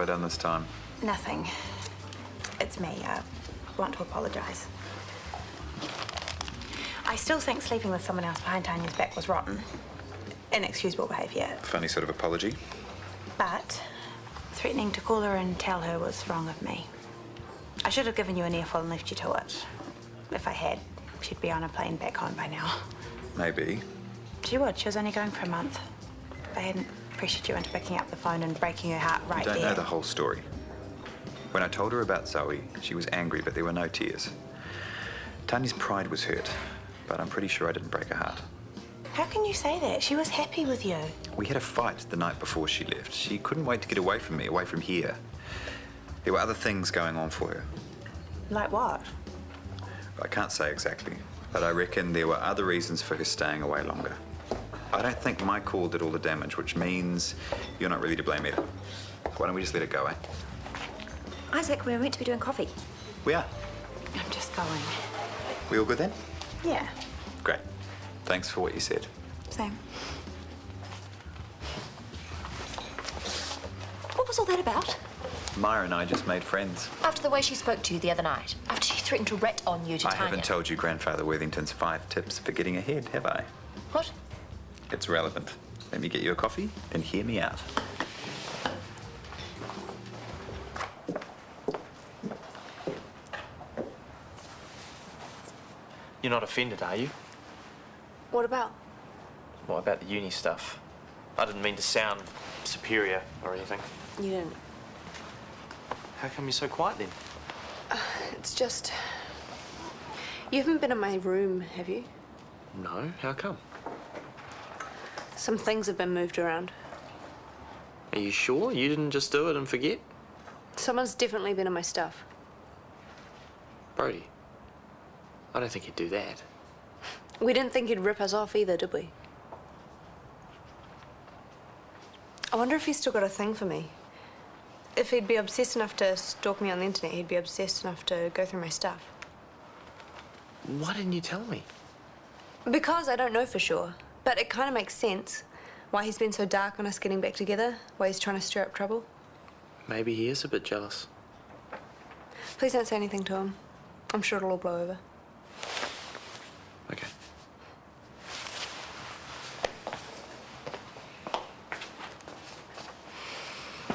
done this time? Nothing. It's me. I want to apologise. I still think sleeping with someone else behind Tanya's back was rotten. Inexcusable behaviour. Funny sort of apology. But threatening to call her and tell her was wrong of me. I should have given you an earful and left you to it. If I had, she'd be on a plane back home by now. Maybe. She would. She was only going for a month. If I hadn't pressured you into picking up the phone and breaking her heart right there. You don't know the whole story. When I told her about Zoe, she was angry, but there were no tears. Tanya's pride was hurt, but I'm pretty sure I didn't break her heart. How can you say that? She was happy with you. We had a fight the night before she left. She couldn't wait to get away from me, away from here. There were other things going on for her. Like what? I can't say exactly, but I reckon there were other reasons for her staying away longer. I don't think my call did all the damage, which means you're not really to blame either. Why don't we just let it go, eh? Isaac, we were meant to be doing coffee. We are. I'm just going. We all good then? Yeah. Great. Thanks for what you said. Same. What was all that about? Maya and I just made friends. After the way she spoke to you the other night. After she threatened to rat on you to I Tanya. haven't told you Grandfather Worthington's 5 tips for getting ahead, have I? What? It's relevant. Let me get you a coffee and hear me out. You're not offended, are you? What about? What about the uni stuff? I didn't mean to sound superior or anything. You didn't. How come you're so quiet then? It's just... You haven't been in my room, have you? No, how come? Some things have been moved around. Are you sure you didn't just do it and forget? Someone's definitely been in my stuff. Brody, I don't think you'd do that. We didn't think he'd rip us off either, did we? I wonder if he's still got a thing for me. If he'd be obsessed enough to stalk me on the internet, he'd be obsessed enough to go through my stuff. Why didn't you tell me? Because I don't know for sure. But it kind of makes sense why he's been so dark on us getting back together, why he's trying to stir up trouble. Maybe he is a bit jealous. Please don't say anything to him. I'm sure it'll all blow over. Okay.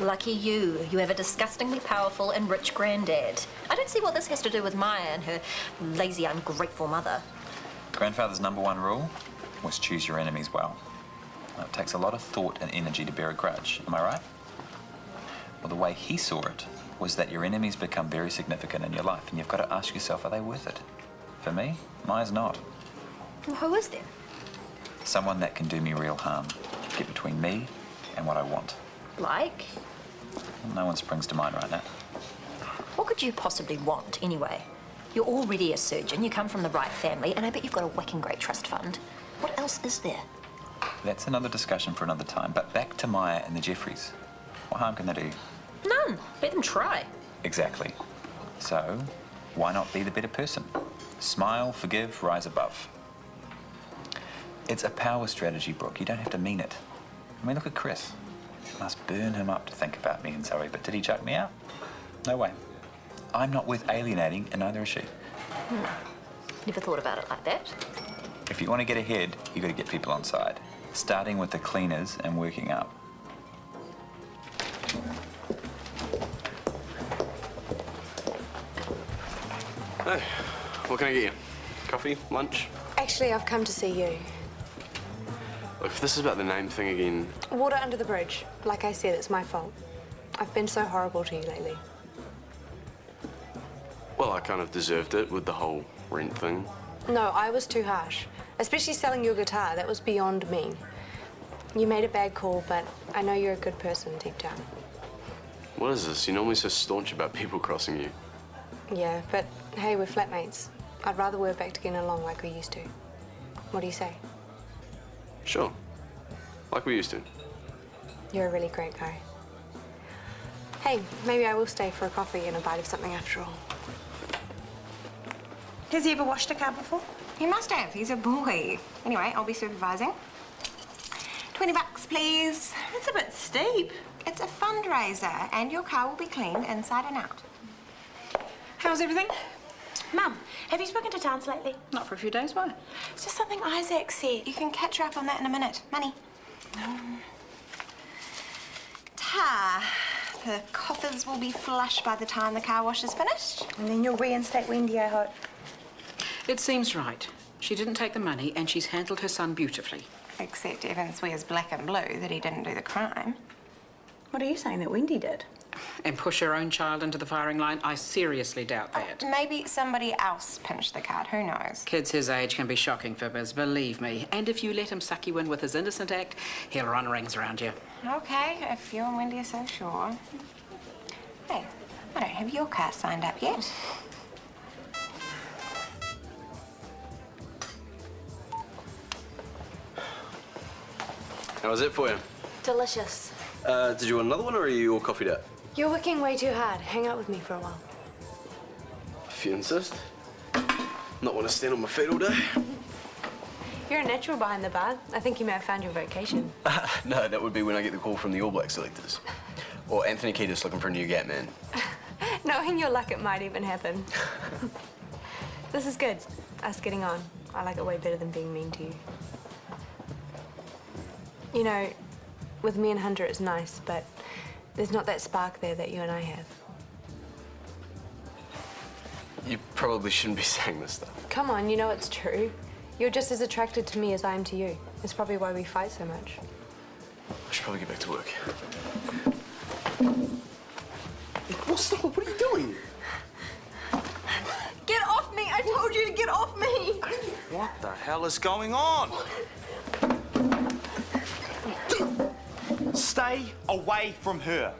Lucky you. You have a disgustingly powerful and rich granddad. I don't see what this has to do with Maya and her lazy, ungrateful mother. Grandfather's #1 rule was choose your enemies well. Now, it takes a lot of thought and energy to bear a grudge, am I right? Well, the way he saw it was that your enemies become very significant in your life, and you've got to ask yourself, are they worth it? For me, Maya's not. Well, who is there? Someone that can do me real harm, get between me and what I want. Like? No one springs to mind right now. What could you possibly want, anyway? You're already a surgeon, you come from the right family, and I bet you've got a whacking great trust fund. What else is there? That's another discussion for another time, but back to Maya and the Jeffreys. What harm can they do? None. Let them try. Exactly. So, why not be the better person? Smile, forgive, rise above. It's a power strategy, Brooke. You don't have to mean it. I mean, look at Chris. It must burn him up to think about me and Zoe, but did he chuck me out? No way. I'm not worth alienating, and neither is she. Never thought about it like that. If you want to get ahead, you've got to get people on side, starting with the cleaners and working up. Hey, what can I get you? Coffee? Lunch? Actually, I've come to see you. Look, if this is about the name thing again... Water under the bridge. Like I said, it's my fault. I've been so horrible to you lately. Well, I kind of deserved it with the whole rent thing. No, I was too harsh. Especially selling your guitar. That was beyond me. You made a bad call, but I know you're a good person deep down. What is this? You're normally so staunch about people crossing you. Yeah, but hey, we're flatmates. I'd rather we're back to getting along like we used to. What do you say? Sure. Like we used to. You're a really great guy. Hey, maybe I will stay for a coffee and a bite of something after all. Has he ever washed a car before? He must have. He's a boy. Anyway, I'll be supervising. $20, please. That's a bit steep. It's a fundraiser, and your car will be cleaned inside and out. How's everything? Mum, have you spoken to Tance lately? Not for a few days, why? It's just something Isaac said. You can catch her up on that in a minute. Money. Ta. The coffers will be flush by the time the car wash is finished. And then you'll reinstate Wendy, I hope. It seems right. She didn't take the money and she's handled her son beautifully. Except Evan swears black and blue that he didn't do the crime. What are you saying that Wendy did? And push her own child into the firing line? I seriously doubt that. Maybe somebody else pinched the card, who knows? Kids his age can be shocking fibbers, believe me. And if you let him suck you in with his innocent act, he'll run rings around you. Okay, if you and Wendy are so sure. Hey, I don't have your car signed up yet. How was it for you? Delicious. Did you want another one, or are you all coffeeed up? You're working way too hard. Hang out with me for a while. If you insist. Not want to stand on my feet all day. You're a natural behind the bar. I think you may have found your vocation. No, that would be when I get the call from the All Black selectors. Or Anthony Kiedis looking for a new gap man. Knowing your luck, it might even happen. This is good. Us getting on. I like it way better than being mean to you. You know, with me and Hunter, it's nice, but there's not that spark there that you and I have. You probably shouldn't be saying this stuff. Come on, you know it's true. You're just as attracted to me as I am to you. It's probably why we fight so much. I should probably get back to work. Well, stop. What are you doing? Get off me! I told you to get off me! What the hell is going on? Stay away from her.